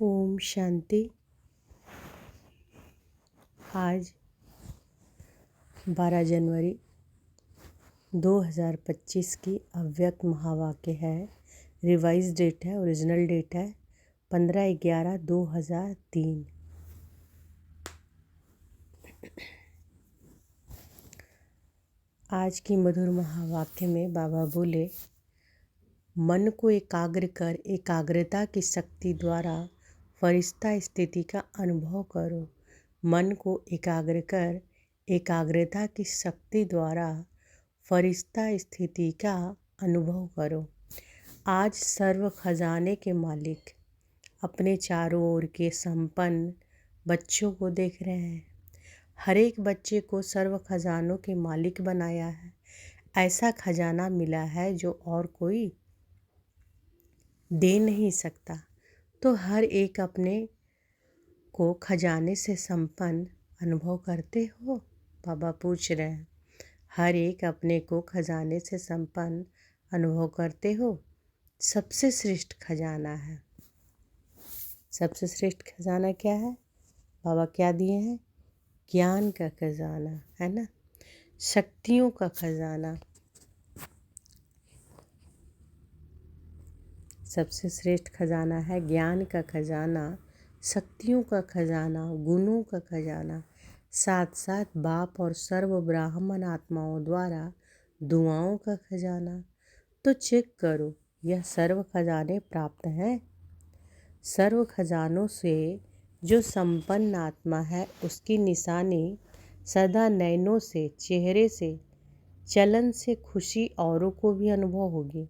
ओम शांति। आज 12 जनवरी 2025 की अव्यक्त महावाक्य है। रिवाइज डेट है, ओरिजिनल डेट है 15/11/2003। आज की मधुर महावाक्य में बाबा बोले, मन को एकाग्र कर एकाग्रता की शक्ति द्वारा फरिश्ता स्थिति का अनुभव करो। मन को एकाग्र कर एकाग्रता की शक्ति द्वारा फरिश्ता स्थिति का अनुभव करो। आज सर्व खजाने के मालिक अपने चारों ओर के संपन्न बच्चों को देख रहे हैं। हर एक बच्चे को सर्व खजानों के मालिक बनाया है। ऐसा खजाना मिला है जो और कोई दे नहीं सकता। तो हर एक अपने को खजाने से संपन्न अनुभव करते हो? बाबा पूछ रहे हैं। हर एक अपने को खजाने से संपन्न अनुभव करते हो? सबसे श्रेष्ठ खजाना है। सबसे श्रेष्ठ खजाना क्या है? बाबा क्या दिए हैं? ज्ञान का खजाना है ना, शक्तियों का खजाना। सबसे श्रेष्ठ खजाना है ज्ञान का खजाना, शक्तियों का खजाना, गुणों का खजाना, साथ साथ बाप और सर्व ब्राह्मण आत्माओं द्वारा दुआओं का खजाना। तो चेक करो, यह सर्व खजाने प्राप्त हैं। सर्व खजानों से जो संपन्न आत्मा है उसकी निशानी सदा नयनों से, चेहरे से, चलन से खुशी औरों को भी अनुभव होगी।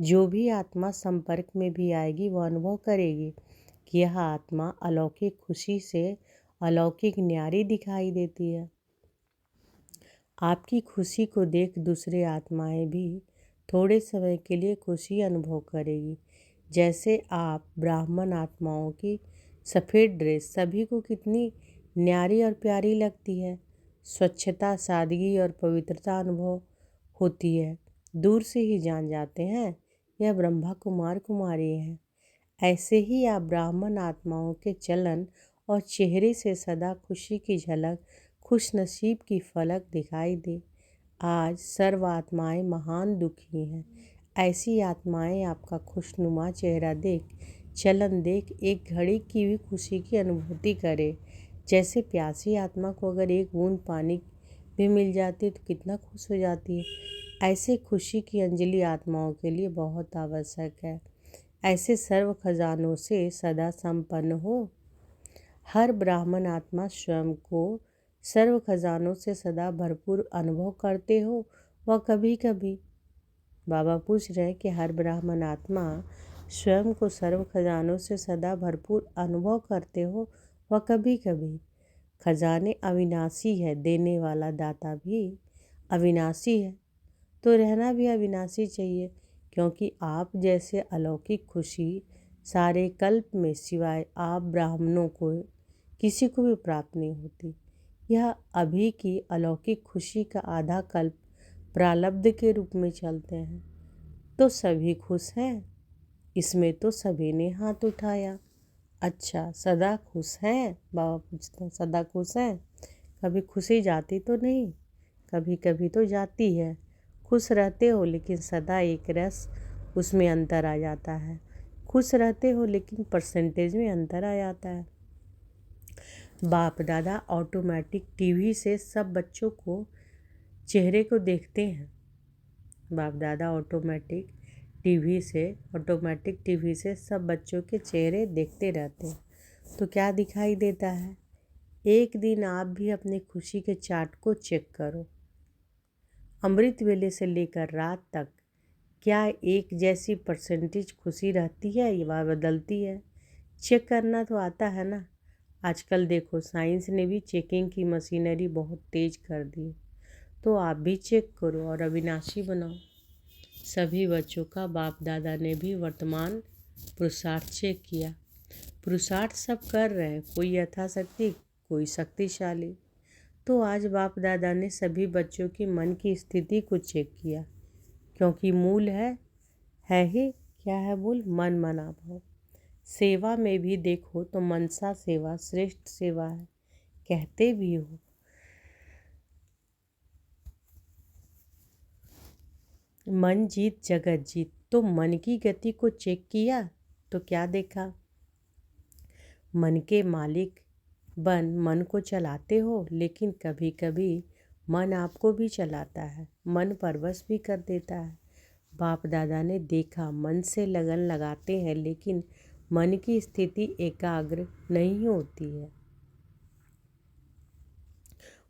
जो भी आत्मा संपर्क में भी आएगी वह अनुभव करेगी कि यह आत्मा अलौकिक खुशी से अलौकिक न्यारी दिखाई देती है। आपकी खुशी को देख दूसरे आत्माएं भी थोड़े समय के लिए खुशी अनुभव करेगी। जैसे आप ब्राह्मण आत्माओं की सफ़ेद ड्रेस सभी को कितनी न्यारी और प्यारी लगती है। स्वच्छता, सादगी और पवित्रता अनुभव होती है। दूर से ही जान जाते हैं यह ब्रह्मा कुमार कुमारी हैं। ऐसे ही आप ब्राह्मण आत्माओं के चलन और चेहरे से सदा खुशी की झलक, खुश नसीब की फलक दिखाई दे। आज सर्व आत्माएं महान दुखी हैं। ऐसी आत्माएं आपका खुशनुमा चेहरा देख, चलन देख एक घड़ी की भी खुशी की अनुभूति करे। जैसे प्यासी आत्मा को अगर एक बूंद पानी भी मिल जाती है तो कितना खुश हो जाती है। ऐसे खुशी की अंजलि आत्माओं के लिए बहुत आवश्यक है। ऐसे सर्व खजानों से सदा संपन्न हो। हर ब्राह्मण आत्मा स्वयं को सर्व खजानों से सदा भरपूर अनुभव करते हो वह कभी कभी? बाबा पूछ रहे हैं कि हर ब्राह्मण आत्मा स्वयं को सर्व खजानों से सदा भरपूर अनुभव करते हो वह कभी कभी? खजाने अविनाशी है, देने वाला दाता भी अविनाशी है, तो रहना भी अविनाशी चाहिए। क्योंकि आप जैसे अलौकिक खुशी सारे कल्प में सिवाय आप ब्राह्मणों को किसी को भी प्राप्त नहीं होती। यह अभी की अलौकिक खुशी का आधा कल्प प्रारब्ध के रूप में चलते हैं। तो सभी खुश हैं? इसमें तो सभी ने हाथ उठाया। अच्छा, सदा खुश हैं? बाबा पूछते हैं, सदा खुश हैं? कभी खुशी जाती तो नहीं? कभी कभी तो जाती है। खुश रहते हो लेकिन सदा एक रस उसमें अंतर आ जाता है। खुश रहते हो लेकिन परसेंटेज में अंतर आ जाता है। बाप दादा ऑटोमेटिक टीवी से सब बच्चों को चेहरे को देखते हैं। बाप दादा ऑटोमेटिक टीवी से सब बच्चों के चेहरे देखते रहते हैं। तो क्या दिखाई देता है? एक दिन आप भी अपनी खुशी के चार्ट को चेक करो। अमृत वेले से लेकर रात तक क्या एक जैसी परसेंटेज खुशी रहती है या बदलती है? चेक करना तो आता है ना। आजकल देखो साइंस ने भी चेकिंग की मशीनरी बहुत तेज कर दी। तो आप भी चेक करो और अविनाशी बनाओ। सभी बच्चों का बाप दादा ने भी वर्तमान पुरुषार्थ चेक किया। पुरुषार्थ सब कर रहे हैं, कोई यथाशक्ति, कोई शक्तिशाली। तो आज बाप दादा ने सभी बच्चों की मन की स्थिति को चेक किया। क्योंकि मूल है ही क्या है मूल? मन मना भाव। सेवा में भी देखो तो मनसा सेवा श्रेष्ठ सेवा है, कहते भी हो। मन जीत जगत जीत, तो मन की गति को चेक किया तो क्या देखा? मन के मालिक बन मन को चलाते हो, लेकिन कभी कभी मन आपको भी चलाता है, मन परवश भी कर देता है। बाप दादा ने देखा, मन से लगन लगाते हैं लेकिन मन की स्थिति एकाग्र नहीं होती है।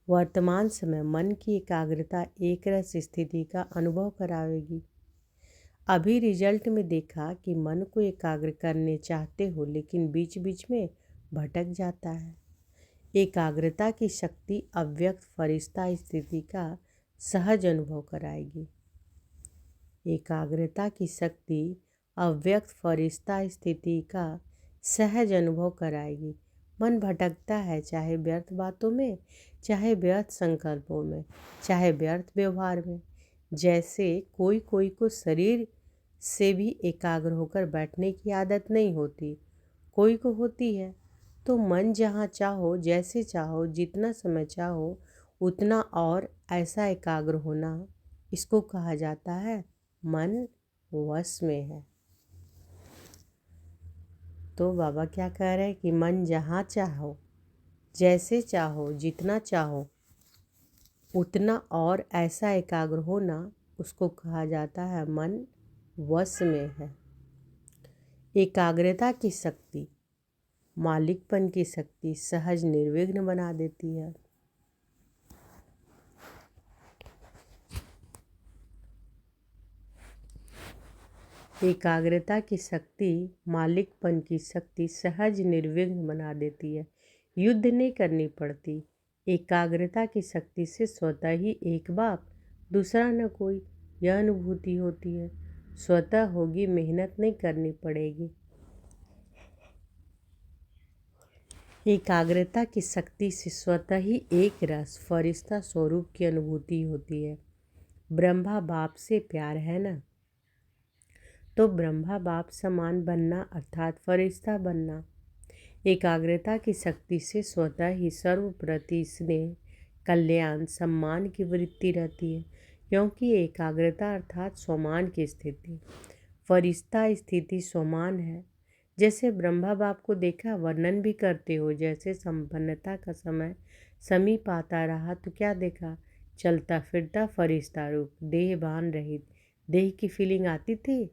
वर्तमान समय मन की एकाग्रता एक रस स्थिति का अनुभव करावेगी। अभी रिजल्ट में देखा कि मन को एकाग्र करने चाहते हो लेकिन बीच बीच में भटक जाता है। एकाग्रता की शक्ति अव्यक्त फरिश्ता स्थिति का सहज अनुभव कराएगी। एकाग्रता की शक्ति अव्यक्त फरिश्ता स्थिति का सहज अनुभव कराएगी। मन भटकता है, चाहे व्यर्थ बातों में, चाहे व्यर्थ संकल्पों में, चाहे व्यर्थ व्यवहार में। जैसे कोई कोई को शरीर से भी एकाग्र होकर बैठने की आदत नहीं होती, कोई को होती है। तो मन जहाँ चाहो, जैसे चाहो, जितना समय चाहो उतना और ऐसा एकाग्र होना, इसको कहा जाता है मन वश में है। तो बाबा क्या कह रहे हैं कि मन जहाँ चाहो, जैसे चाहो, जितना चाहो उतना और ऐसा एकाग्र होना, उसको कहा जाता है मन वश में है। एकाग्रता की शक्ति मालिकपन की शक्ति सहज निर्विघ्न बना देती है। एकाग्रता की शक्ति मालिकपन की शक्ति सहज निर्विघ्न बना देती है, युद्ध नहीं करनी पड़ती। एकाग्रता की शक्ति से स्वतः ही एक बाप दूसरा न कोई, यह अनुभूति होती है। स्वतः होगी, मेहनत नहीं करनी पड़ेगी। एकाग्रता की शक्ति से स्वतः ही एक रस फरिश्ता स्वरूप की अनुभूति होती है। ब्रह्मा बाप से प्यार है ना, तो ब्रह्मा बाप समान बनना अर्थात फरिश्ता बनना। एकाग्रता की शक्ति से स्वतः ही सर्वप्रति स्नेह, कल्याण, सम्मान की वृत्ति रहती है, क्योंकि एकाग्रता अर्थात स्वमान की स्थिति। फरिश्ता स्थिति स्वमान है। जैसे ब्रह्मा बाप को देखा, वर्णन भी करते हो, जैसे संपन्नता का समय समीप आता रहा तो क्या देखा? चलता फिरता फरिश्ता रूप, देह भान रहित। देह की फीलिंग आती थी,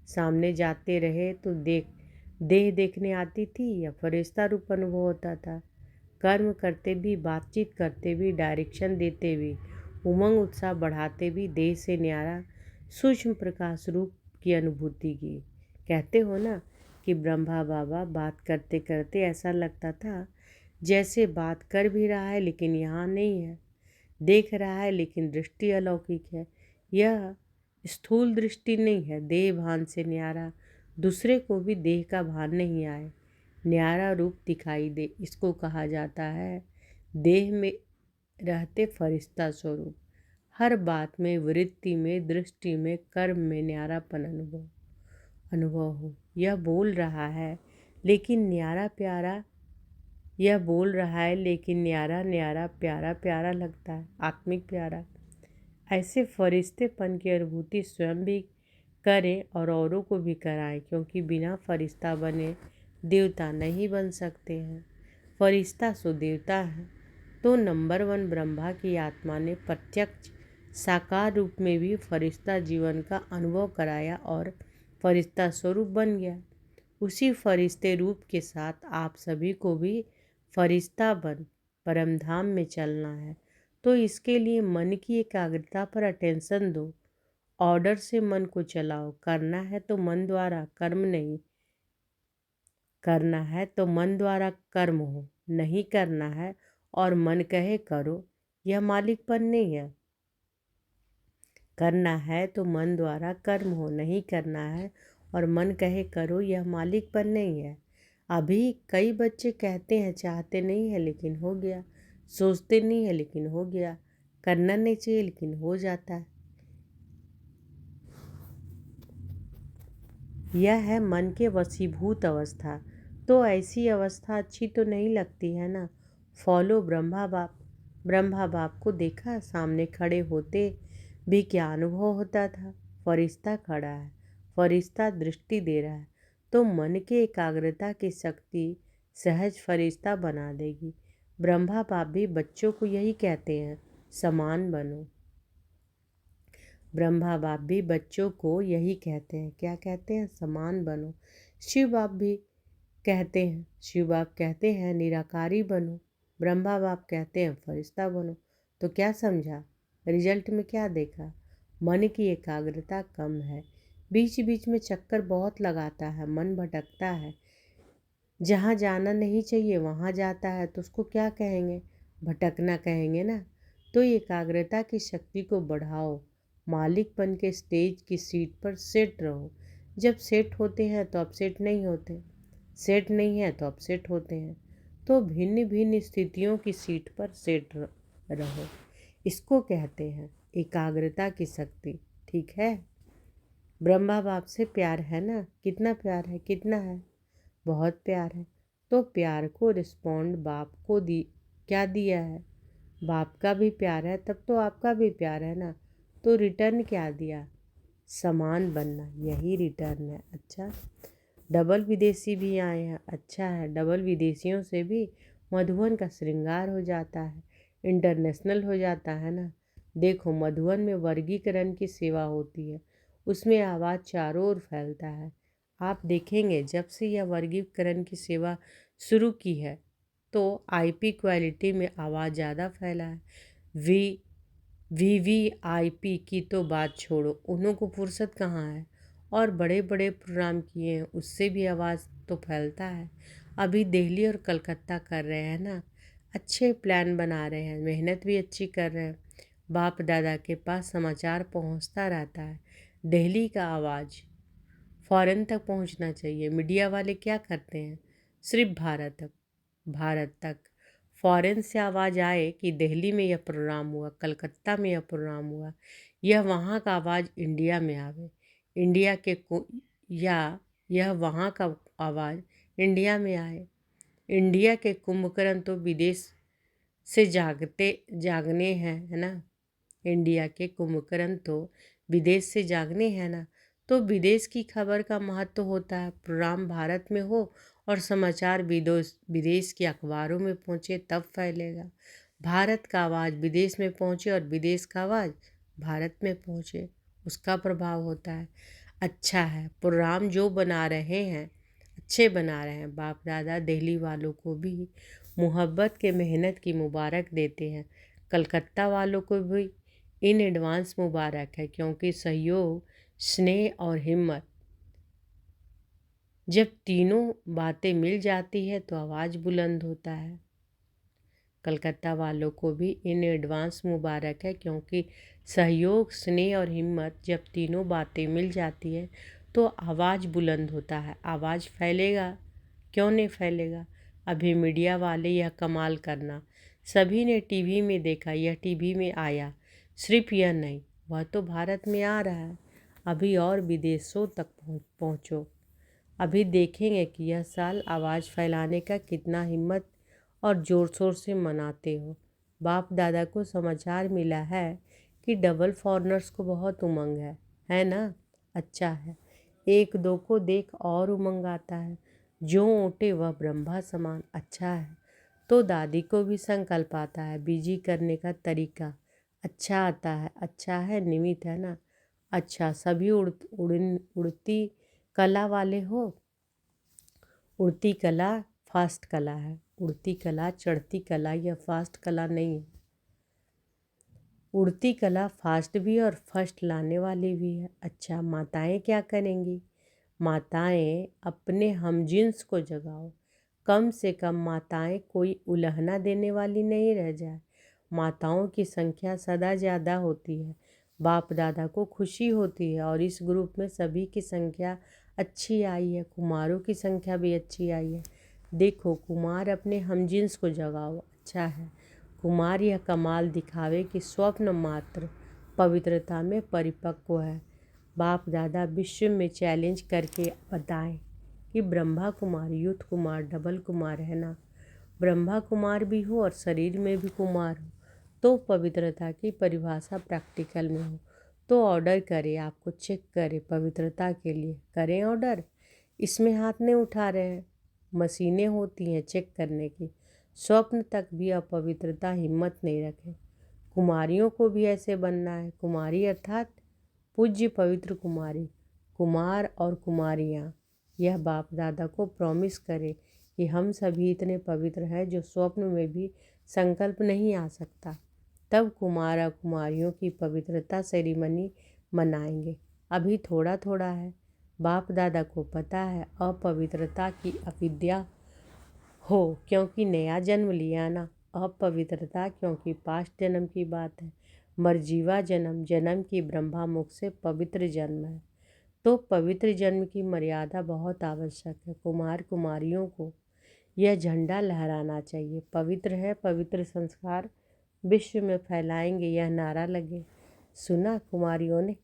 सामने जाते रहे तो देह देखने आती थी या फरिश्ता रूप अनुभव होता था। कर्म करते भी, बातचीत करते भी, डायरेक्शन देते भी, उमंग उत्साह बढ़ाते भी देह से न्यारा सूक्ष्म प्रकाश रूप की अनुभूति की। कहते हो ना कि ब्रह्मा बाबा बात करते करते ऐसा लगता था जैसे बात कर भी रहा है लेकिन यहाँ नहीं है, देख रहा है लेकिन दृष्टि अलौकिक है। यह स्थूल दृष्टि नहीं है, देह भान से न्यारा, दूसरे को भी देह का भान नहीं आए, न्यारा रूप दिखाई दे, इसको कहा जाता है देह में रहते फरिश्ता स्वरूप। हर बात में, वृत्ति में, दृष्टि में, कर्म में न्यारापन अनुभव हो। यह बोल रहा है लेकिन न्यारा प्यारा, यह बोल रहा है लेकिन न्यारा न्यारा प्यारा प्यारा लगता है, आत्मिक प्यारा। ऐसे फरिश्तेपन की अनुभूति स्वयं भी करें और औरों को भी कराएं, क्योंकि बिना फरिश्ता बने देवता नहीं बन सकते हैं। फरिश्ता सो देवता है। तो नंबर 1 ब्रह्मा की आत्मा ने प्रत्यक्ष साकार रूप में भी फरिश्ता जीवन का अनुभव कराया और फरिश्ता स्वरूप बन गया। उसी फरिश्ते रूप के साथ आप सभी को भी फरिश्ता बन परमधाम में चलना है। तो इसके लिए मन की एकाग्रता पर अटेंशन दो, ऑर्डर से मन को चलाओ। करना है तो मन द्वारा, कर्म नहीं करना है तो मन द्वारा कर्म हो, नहीं करना है और मन कहे करो, यह मालिकपन नहीं है। करना है तो मन द्वारा कर्म हो, नहीं करना है और मन कहे करो, यह मालिकपन नहीं है। अभी कई बच्चे कहते हैं चाहते नहीं है लेकिन हो गया, सोचते नहीं है लेकिन हो गया, करना नहीं चाहिए लेकिन हो जाता है। यह है मन के वशीभूत अवस्था। तो ऐसी अवस्था अच्छी तो नहीं लगती है ना। फॉलो ब्रह्मा बाप। ब्रह्मा बाप को देखा, सामने खड़े होते भी क्या अनुभव होता था। फरिश्ता खड़ा है, फरिश्ता दृष्टि दे रहा है, तो मन के एकाग्रता की शक्ति सहज फरिश्ता बना देगी। ब्रह्मा बाप भी बच्चों को यही कहते हैं, समान बनो। ब्रह्मा बाप भी बच्चों को यही कहते हैं, क्या कहते हैं, समान बनो। शिव बाप भी कहते हैं, शिव बाप कहते हैं निराकारी बनो। ब्रह्मा बाप कहते हैं फरिश्ता बनो। तो क्या समझा, रिजल्ट में क्या देखा, मन की एकाग्रता कम है, बीच बीच में चक्कर बहुत लगाता है, मन भटकता है, जहाँ जाना नहीं चाहिए वहाँ जाता है, तो उसको क्या कहेंगे, भटकना कहेंगे ना। तो एकाग्रता की शक्ति को बढ़ाओ, मालिक बन के स्टेज की सीट पर सेट रहो। जब सेट होते हैं तो अपसेट नहीं होते, सेट नहीं है तो अपसेट होते हैं। तो भिन्न भिन्न स्थितियों की सीट पर सेट रहो, इसको कहते हैं एकाग्रता की शक्ति। ठीक है। ब्रह्मा बाप से प्यार है ना, कितना प्यार है, कितना है, बहुत प्यार है। तो प्यार को रिस्पॉन्ड बाप को क्या दिया है, बाप का भी प्यार है, तब तो आपका भी प्यार है ना। तो रिटर्न क्या दिया, समान बनना, यही रिटर्न है। अच्छा, डबल विदेशी भी आए हैं, अच्छा है, डबल विदेशियों से भी मधुबन का श्रृंगार हो जाता है, इंटरनेशनल हो जाता है ना। देखो मधुबन में वर्गीकरण की सेवा होती है, उसमें आवाज़ चारों ओर फैलता है। आप देखेंगे जब से यह वर्गीकरण की सेवा शुरू की है तो आईपी क्वालिटी में आवाज़ ज़्यादा फैला है। वीवीआईपी की तो बात छोड़ो, उन्हों को फुर्सत कहाँ है, और बड़े बड़े प्रोग्राम किए हैं, उससे भी आवाज़ तो फैलता है। अभी दिल्ली और कलकत्ता कर रहे हैं ना, अच्छे प्लान बना रहे हैं, मेहनत भी अच्छी कर रहे हैं, बाप दादा के पास समाचार पहुंचता रहता है। दिल्ली का आवाज़ फॉरेन तक पहुंचना चाहिए। मीडिया वाले क्या करते हैं, सिर्फ भारत तक। फॉरेन से आवाज़ आए कि दिल्ली में यह प्रोग्राम हुआ, कलकत्ता में यह प्रोग्राम हुआ, यह वहाँ का आवाज़ इंडिया में आवे, इंडिया के या यह वहाँ का आवाज़ इंडिया में आए। इंडिया के कुंभकर्ण तो विदेश से जागने हैं, है ना। इंडिया के कुंभकर्ण तो विदेश से जागने हैं ना। तो विदेश की खबर का महत्व होता है, प्रोग्राम भारत में हो और समाचार विदेश के अखबारों में पहुँचे तब फैलेगा। भारत का आवाज़ विदेश में पहुँचे और विदेश का आवाज़ भारत में पहुँचे, उसका प्रभाव होता है। अच्छा है, प्रोग्राम जो बना रहे हैं अच्छे बना रहे हैं। बाप दादा दिल्ली वालों को भी मोहब्बत के मेहनत की मुबारक देते हैं, कलकत्ता वालों को भी इन एडवांस मुबारक है, क्योंकि सहयोग, स्नेह और हिम्मत जब तीनों बातें मिल जाती है तो आवाज़ बुलंद होता है। कलकत्ता वालों को भी इन एडवांस मुबारक है, क्योंकि सहयोग, स्नेह और हिम्मत जब तीनों बातें मिल जाती है तो आवाज़ बुलंद होता है, आवाज़ फैलेगा, क्यों नहीं फैलेगा। अभी मीडिया वाले यह कमाल करना, सभी ने टीवी में देखा, यह टीवी में आया, सिर्फ यह नहीं, वह तो भारत में आ रहा है। अभी और विदेशों तक पहुँचो, अभी देखेंगे कि यह साल आवाज़ फैलाने का कितना हिम्मत और ज़ोर शोर से मनाते हो। बाप दादा को समाचार मिला है कि डबल फॉरनर्स को बहुत उमंग है ना। अच्छा है, एक दो को देख और उमंग आता है, जो ऊँटे वह ब्रह्मा समान। अच्छा है, तो दादी को भी संकल्प आता है, बीजी करने का तरीका अच्छा आता है, अच्छा है, निमित है ना। अच्छा, सभी उड़ती कला वाले हो। उड़ती कला फास्ट कला है, उड़ती कला चढ़ती कला, यह फास्ट कला नहीं है। उड़ती कला फास्ट भी और फर्स्ट लाने वाली भी है। अच्छा, माताएं क्या करेंगी, माताएं अपने हमजिन्स को जगाओ, कम से कम माताएं कोई उलहना देने वाली नहीं रह जाए। माताओं की संख्या सदा ज़्यादा होती है, बाप दादा को खुशी होती है, और इस ग्रुप में सभी की संख्या अच्छी आई है, कुमारों की संख्या भी अच्छी आई है। देखो कुमार अपने हमजिन्स को जगाओ। अच्छा है, कुमार यह कमाल दिखावे कि स्वप्न मात्र पवित्रता में परिपक्व है। बाप दादा विश्व में चैलेंज करके बताएं कि ब्रह्मा कुमार, युद्ध कुमार, डबल कुमार है ना। ब्रह्मा कुमार भी हो और शरीर में भी कुमार हो तो पवित्रता की परिभाषा प्रैक्टिकल में हो तो ऑर्डर करें, आपको चेक करें पवित्रता के लिए, करें ऑर्डर। इसमें हाथ नहीं उठा रहे हैं, मशीनें होती हैं चेक करने की। स्वप्न तक भी अपवित्रता हिम्मत नहीं रखें। कुमारियों को भी ऐसे बनना है। कुमारी अर्थात पूज्य पवित्र कुमारी, कुमार और कुमारियाँ। यह बाप दादा को प्रॉमिस करें कि हम सभी इतने पवित्र हैं जो स्वप्न में भी संकल्प नहीं आ सकता। तब कुमार और कुमारियों की पवित्रता सेरेमनी मनाएंगे। अभी थोड़ा थोड़ा है। बाप दादा को पता है अपवित्रता की अविद्या हो क्योंकि नया जन्म लिया ना। अपवित्रता क्योंकि पास्ट जन्म की बात है। मरजीवा जन्म, जन्म की ब्रह्मा मुख से पवित्र जन्म है तो पवित्र जन्म की मर्यादा बहुत आवश्यक है। कुमार कुमारियों को यह झंडा लहराना चाहिए। पवित्र है, पवित्र संस्कार विश्व में फैलाएंगे, यह नारा लगे। सुना कुमारियों ने?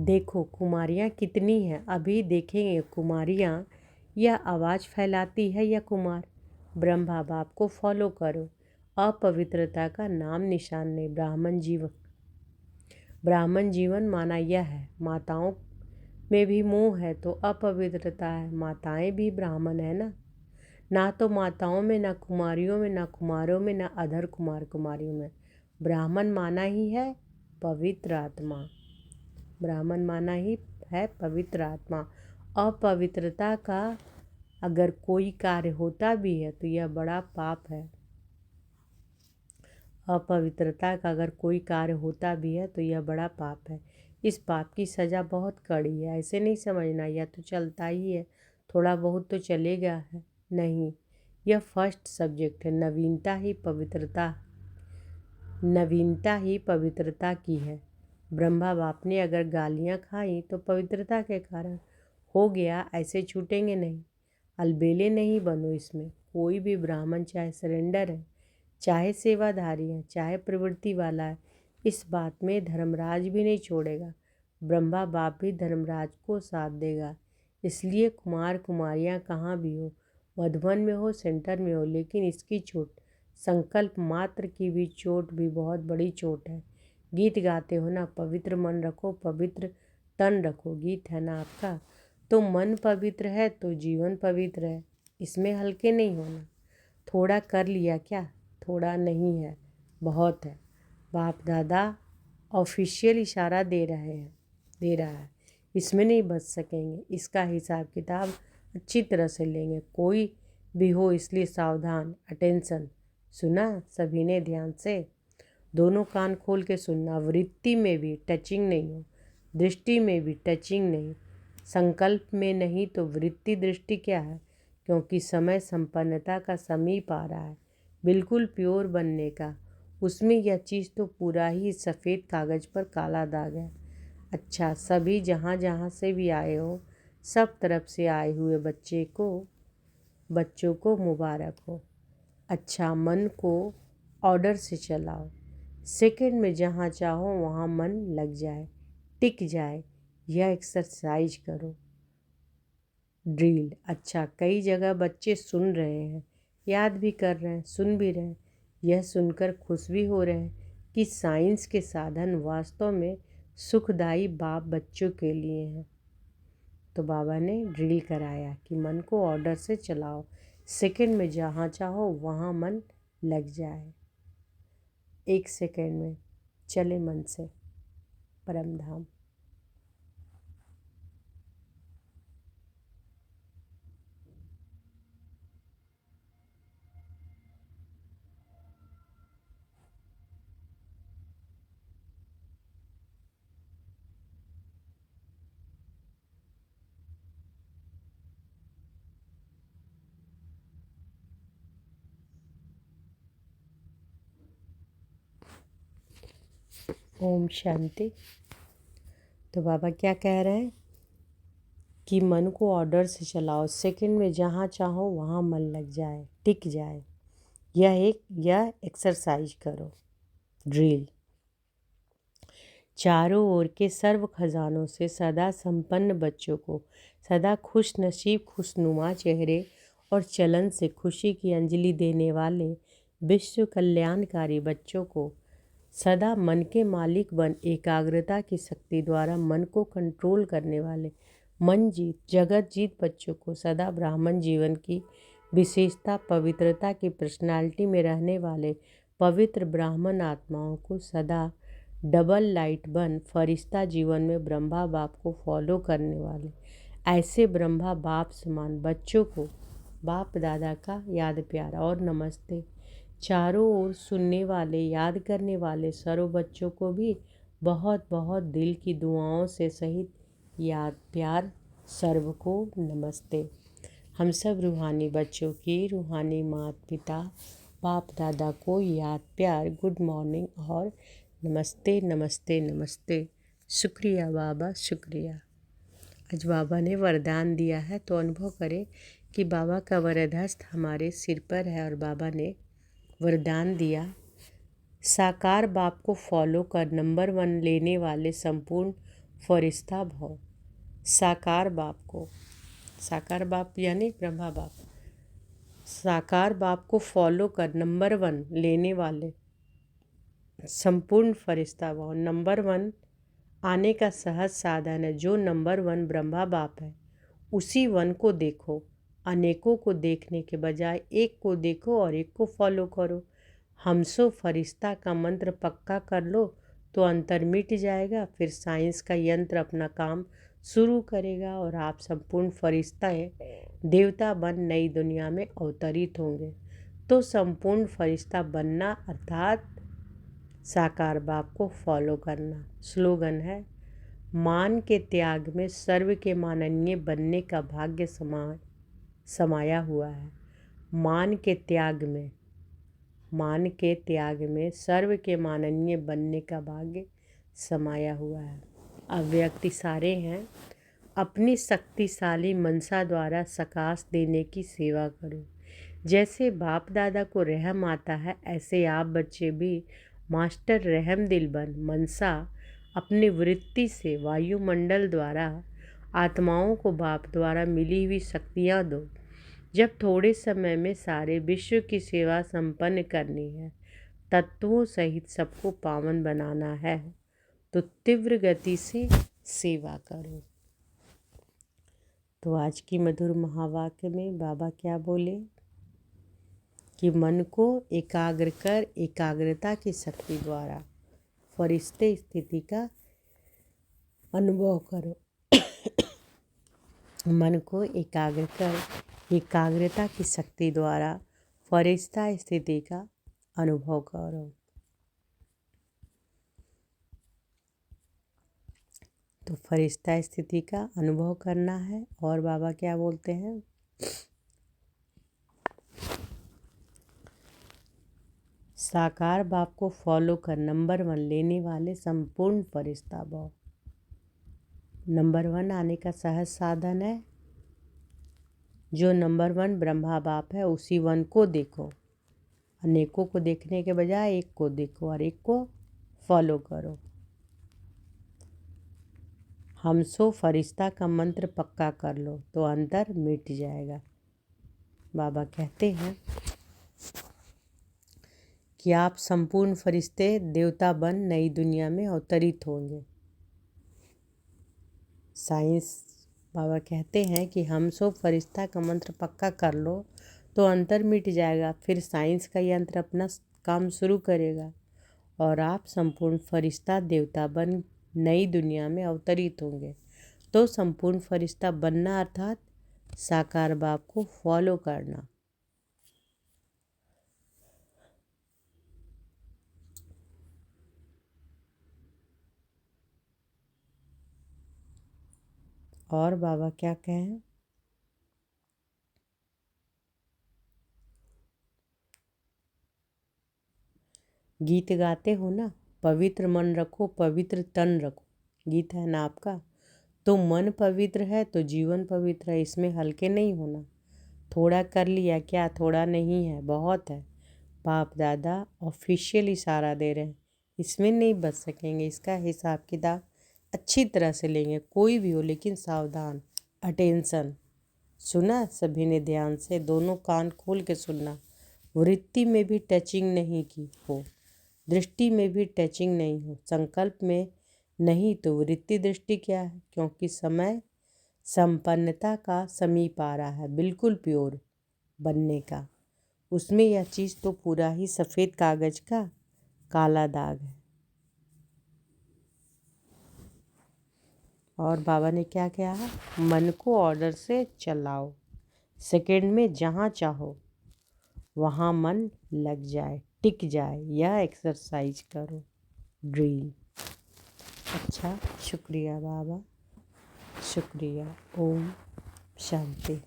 देखो कुमारियाँ कितनी हैं, अभी देखेंगे कुमारियाँ यह आवाज़ फैलाती है या कुमार। ब्रह्मा बाप को फॉलो करो। अपवित्रता का नाम निशान नहीं। ब्राह्मण जीवन माना यह है। माताओं में भी मोह है तो अपवित्रता है। माताएं भी ब्राह्मण है ना। ना तो माताओं में, ना कुमारियों में, ना कुमारों में, ना अधर कुमार कुमारियों में। ब्राह्मण माना ही है पवित्र आत्मा। ब्राह्मण माना ही है पवित्र आत्मा। अपवित्रता का अगर कोई कार्य होता भी है तो यह बड़ा पाप है। अपवित्रता का अगर कोई कार्य होता भी है तो यह बड़ा पाप है। इस पाप की सज़ा बहुत कड़ी है। ऐसे नहीं समझना यह तो चलता ही है, थोड़ा बहुत तो चलेगा है, नहीं। यह फर्स्ट सब्जेक्ट है। नवीनता ही पवित्रता की है। ब्रह्मा बाप ने अगर गालियाँ खाई तो पवित्रता के कारण हो गया, ऐसे छूटेंगे नहीं। अलबेले नहीं बनो इसमें। कोई भी ब्राह्मण चाहे सरेंडर है, चाहे सेवाधारी है, चाहे प्रवृत्ति वाला है, इस बात में धर्मराज भी नहीं छोड़ेगा। ब्रह्मा बाप भी धर्मराज को साथ देगा। इसलिए कुमार कुमारियाँ कहाँ भी हो, मधुबन में हो, सेंटर में हो, लेकिन इसकी चोट, संकल्प मात्र की भी चोट भी बहुत बड़ी चोट है। गीत गाते हो ना, पवित्र मन रखो, पवित्र तन रखो, गीत है ना आपका। तो मन पवित्र है तो जीवन पवित्र है। इसमें हल्के नहीं होना। थोड़ा कर लिया क्या? थोड़ा नहीं है, बहुत है। बाप दादा ऑफिशियल इशारा दे रहा है। इसमें नहीं बच सकेंगे। इसका हिसाब किताब अच्छी तरह से लेंगे। कोई भी हो इसलिए सावधान। अटेंशन। सुना सभी ने ध्यान से? दोनों कान खोल के सुनना। वृत्ति में भी टचिंग नहीं हो, दृष्टि में भी टचिंग नहीं। संकल्प में नहीं तो वृत्ति दृष्टि क्या है? क्योंकि समय संपन्नता का समीप आ रहा है, बिल्कुल प्योर बनने का। उसमें यह चीज़ तो पूरा ही सफ़ेद कागज़ पर काला दाग है। अच्छा, सभी जहाँ जहाँ से भी आए हो, सब तरफ से आए हुए बच्चों को मुबारक हो। अच्छा, मन को ऑर्डर से चलाओ। सेकंड में जहाँ चाहो वहाँ मन लग जाए, टिक जाए। यह एक्सरसाइज करो। ड्रिल। अच्छा, कई जगह बच्चे सुन रहे हैं, याद भी कर रहे हैं, सुन भी रहे हैं। यह सुनकर खुश भी हो रहे हैं कि साइंस के साधन वास्तव में सुखदायी बाप बच्चों के लिए हैं। तो बाबा ने ड्रिल कराया कि मन को ऑर्डर से चलाओ। सेकंड में जहाँ चाहो वहाँ मन लग जाए। 1 सेकंड में चले मन से परम धाम। ओम शांति। तो बाबा क्या कह रहे हैं कि मन को ऑर्डर से चलाओ। सेकंड में जहाँ चाहो वहाँ मन लग जाए, टिक जाए। यह एक्सरसाइज करो। ड्रिल। चारों ओर के सर्व खजानों से सदा संपन्न बच्चों को, सदा खुश नसीब खुशनुमा चेहरे और चलन से खुशी की अंजलि देने वाले विश्व कल्याणकारी बच्चों को, सदा मन के मालिक बन एकाग्रता की शक्ति द्वारा मन को कंट्रोल करने वाले मन जीत जगत जीत बच्चों को, सदा ब्राह्मण जीवन की विशेषता पवित्रता की पर्सनालिटी में रहने वाले पवित्र ब्राह्मण आत्माओं को, सदा डबल लाइट बन फरिश्ता जीवन में ब्रह्मा बाप को फॉलो करने वाले ऐसे ब्रह्मा बाप समान बच्चों को बाप दादा का याद प्यार और नमस्ते। चारों ओर सुनने वाले याद करने वाले सर्व बच्चों को भी बहुत बहुत दिल की दुआओं से सहित याद प्यार सर्व को नमस्ते। हम सब रूहानी बच्चों की रूहानी माता पिता बाप दादा को याद प्यार गुड मॉर्निंग और नमस्ते नमस्ते नमस्ते। शुक्रिया बाबा शुक्रिया। आज बाबा ने वरदान दिया है तो अनुभव करें कि बाबा का वरदहस्त हमारे सिर पर है और बाबा ने वरदान दिया, साकार बाप को फॉलो कर नंबर 1 लेने वाले संपूर्ण फरिश्ता भव। साकार बाप को, साकार बाप यानी ब्रह्मा बाप, साकार बाप को फॉलो कर नंबर 1 लेने वाले संपूर्ण फरिश्ता भव। नंबर 1 आने का सहज साधन है। जो नंबर 1 ब्रह्मा बाप है उसी 1 को देखो। अनेकों को देखने के बजाय एक को देखो और एक को फॉलो करो। हमसो फरिश्ता का मंत्र पक्का कर लो तो अंतर मिट जाएगा। फिर साइंस का यंत्र अपना काम शुरू करेगा और आप संपूर्ण फरिश्ता देवता बन नई दुनिया में अवतरित होंगे। तो संपूर्ण फरिश्ता बनना अर्थात साकार बाप को फॉलो करना। स्लोगन है, मान के त्याग में सर्व के माननीय बनने का भाग्य समाया हुआ है। मान के त्याग में, मान के त्याग में सर्व के माननीय बनने का भाग्य समाया हुआ है। अव्यक्त इशारे हैं, अपनी शक्तिशाली मनसा द्वारा सकाश देने की सेवा करो। जैसे बाप दादा को रहम आता है ऐसे आप बच्चे भी मास्टर रहम दिल बन मनसा अपनी वृत्ति से वायुमंडल द्वारा आत्माओं को बाप द्वारा मिली हुई शक्तियाँ दो। जब थोड़े समय में सारे विश्व की सेवा संपन्न करनी है, तत्वों सहित सबको पावन बनाना है, तो तीव्र गति से सेवा करो। तो आज की मधुर महावाक्य में बाबा क्या बोले कि मन को एकाग्र कर एकाग्रता की शक्ति द्वारा फरिश्ते स्थिति का अनुभव करो। मन को एकाग्र कर एकाग्रता की शक्ति द्वारा फरिश्ता स्थिति का अनुभव करो। तो फरिश्ता स्थिति का अनुभव करना है। और बाबा क्या बोलते हैं, साकार बाप को फॉलो कर नंबर 1 लेने वाले संपूर्ण फरिश्ता भव। नंबर 1 आने का सहज साधन है। जो नंबर 1 ब्रह्मा बाप है उसी 1 को देखो। अनेकों को देखने के बजाय एक को देखो और एक को फॉलो करो। हमसो फरिश्ता का मंत्र पक्का कर लो तो अंतर मिट जाएगा। बाबा कहते हैं कि आप संपूर्ण फरिश्ते देवता बन नई दुनिया में अवतरित होंगे। साइंस बाबा कहते हैं कि हम सब फरिश्ता का मंत्र पक्का कर लो तो अंतर मिट जाएगा। फिर साइंस का यंत्र अपना काम शुरू करेगा और आप संपूर्ण फरिश्ता देवता बन नई दुनिया में अवतरित होंगे। तो संपूर्ण फरिश्ता बनना अर्थात साकार बाप को फॉलो करना। और बाबा क्या कहें, गीत गाते हो ना, पवित्र मन रखो पवित्र तन रखो, गीत है ना आपका। तो मन पवित्र है तो जीवन पवित्र है। इसमें हल्के नहीं होना। थोड़ा कर लिया क्या, थोड़ा नहीं है, बहुत है। बाप दादा ऑफिशियल इशारा दे रहे हैं इसमें नहीं बच सकेंगे। इसका हिसाब किताब अच्छी तरह से लेंगे, कोई भी हो, लेकिन सावधान। अटेंशन। सुना सभी ने ध्यान से, दोनों कान खोल के सुनना। वृत्ति में भी टचिंग नहीं की हो, दृष्टि में भी टचिंग नहीं हो, संकल्प में नहीं तो वृत्ति दृष्टि क्या है? क्योंकि समय संपन्नता का समीप आ रहा है, बिल्कुल प्योर बनने का। उसमें यह चीज़ तो पूरा ही सफ़ेद कागज का काला दाग है। और बाबा ने क्या कहा? मन को ऑर्डर से चलाओ, सेकंड में जहाँ चाहो वहाँ मन लग जाए, टिक जाए। यह एक्सरसाइज करो। ड्रीम। अच्छा, शुक्रिया बाबा, शुक्रिया। ओम शांति।